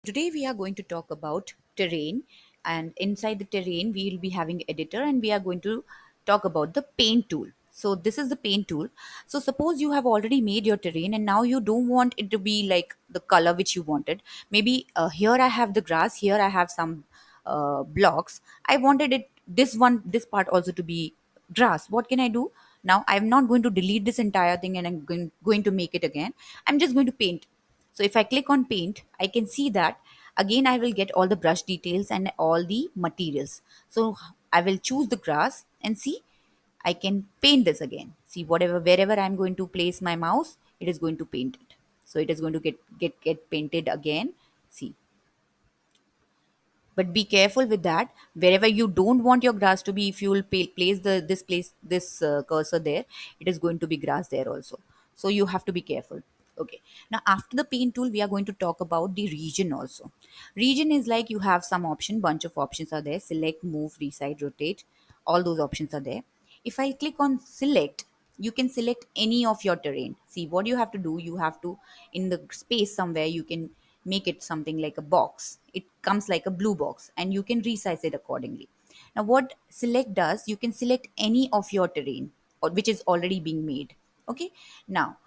Today we are going to talk about terrain, and inside the terrain we will be having editor, and we are going to talk about the paint tool. So this is the paint tool. So suppose you have already made your terrain and now you don't want it to be like the color which you wanted. Maybe here I have the grass, here I have some blocks. I wanted it this part also to be grass. What can I do? Now I'm not going to delete this entire thing and I'm going to make it again. I'm just going to paint. So if I click on paint, I can see that again I will get all the brush details and all the materials. So I will choose the grass and see I can paint this again. See wherever I'm going to place my mouse, it is going to paint it. So it is going to get painted again. See, but be careful with that. Wherever you don't want your grass to be, if you will place this cursor there, it is going to be grass there also. So you have to be careful. Okay, now after the paint tool we are going to talk about the region also. Region is like you have some option, bunch of options are there: select, move, resize, rotate. All those options are there. If I click on select, you can select any of your terrain. See what you have to do, you have to, in the space somewhere, you can make it something like a box. It comes like a blue box and you can resize it accordingly. Now what select does, you can select any of your terrain or which is already being made. Okay, now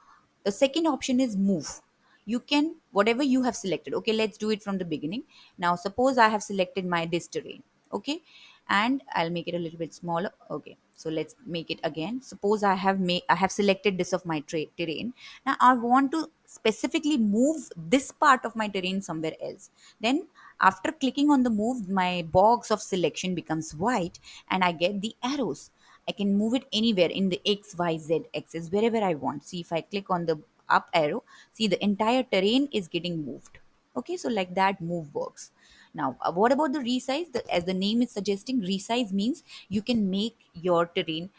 the second option is move. You can, whatever you have selected. Okay, let's do it from the beginning. Now suppose I have selected my this terrain. Okay, and I'll make it a little bit smaller. Okay, so let's make it again. Suppose I have selected this of my terrain. Now I want to specifically move this part of my terrain somewhere else. Then after clicking on the move, my box of selection becomes white and I get the arrows. I can move it anywhere in the X, Y, Z axis, wherever I want. See, if I click on the up arrow, see the entire terrain is getting moved. Okay, so like that move works. Now, what about the resize? As the name is suggesting, resize means you can make your terrain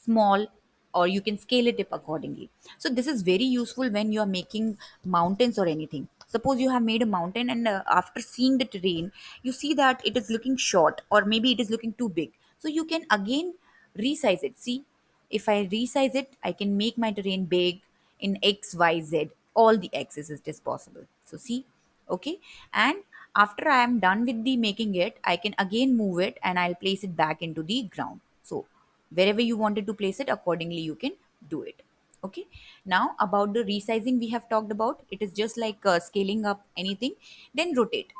small or you can scale it up accordingly. So this is very useful when you are making mountains or anything. Suppose you have made a mountain and after seeing the terrain, you see that it is looking short or maybe it is looking too big. So you can again resize it. See, if I resize it, I can make my terrain big in X, Y, Z. All the axes it is possible. So see, okay. And after I am done with the making it, I can again move it and I'll place it back into the ground. So wherever you wanted to place it, accordingly you can do it. Okay, now about the resizing we have talked about, it is just like scaling up anything. Then rotate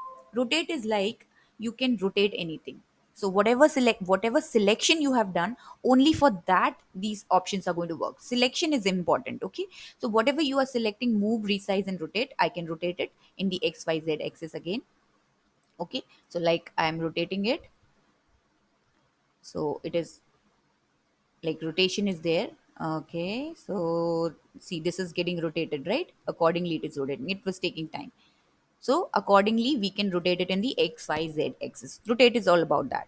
is like you can rotate anything. So whatever selection you have done, only for that these options are going to work. Selection is important. Okay, so whatever you are selecting, move, resize and rotate, I can rotate it in the XYZ axis again. Okay, so like I am rotating it, so it is like rotation is there. Okay, so see, this is getting rotated, right? Accordingly it is rotating, it was taking time. So accordingly we can rotate it in the XYZ axis. Rotate is all about that.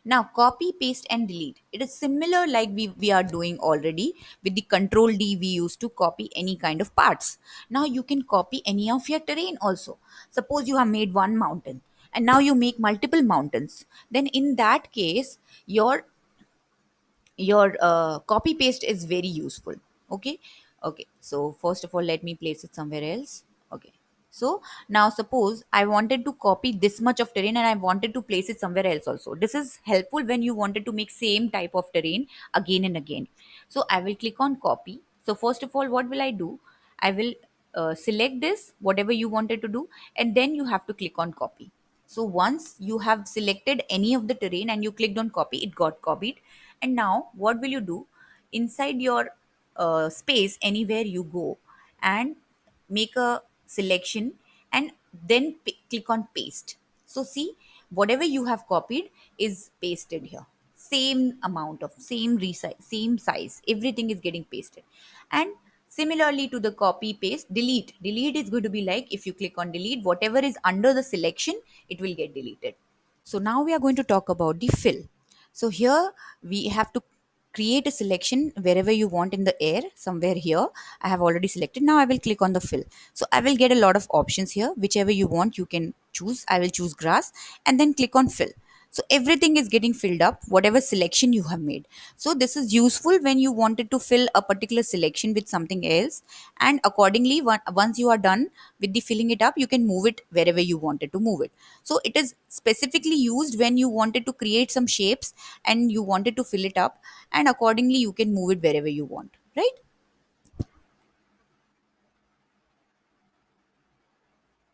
Now copy, paste and delete, it is similar like we are doing already. With the control D we used to copy any kind of parts. Now you can copy any of your terrain also. Suppose you have made one mountain and now you make multiple mountains, then in that case your copy paste is very useful. Okay, okay, so first of all let me place it somewhere else. Okay, so now suppose I wanted to copy this much of terrain and I wanted to place it somewhere else also. This is helpful when you wanted to make same type of terrain again and again. So I will click on copy. So first of all what will I do, I will select this whatever you wanted to do, and then you have to click on copy. So once you have selected any of the terrain and you clicked on copy, it got copied. And now what will you do? Inside your space, anywhere you go and make a selection and then click on paste. So see, whatever you have copied is pasted here. Same amount of same resize, same size, everything is getting pasted. And similarly to the copy paste, delete is going to be like if you click on delete, whatever is under the selection, it will get deleted. So now we are going to talk about the fill. So here we have to create a selection wherever you want in the air. Somewhere here I have already selected. Now I will click on the fill. So I will get a lot of options here. Whichever you want you can choose. I will choose grass and then click on fill. So everything is getting filled up, whatever selection you have made. So this is useful when you wanted to fill a particular selection with something else, and accordingly, once you are done with the filling it up, you can move it wherever you wanted to move it. So it is specifically used when you wanted to create some shapes and you wanted to fill it up, and accordingly you can move it wherever you want, right?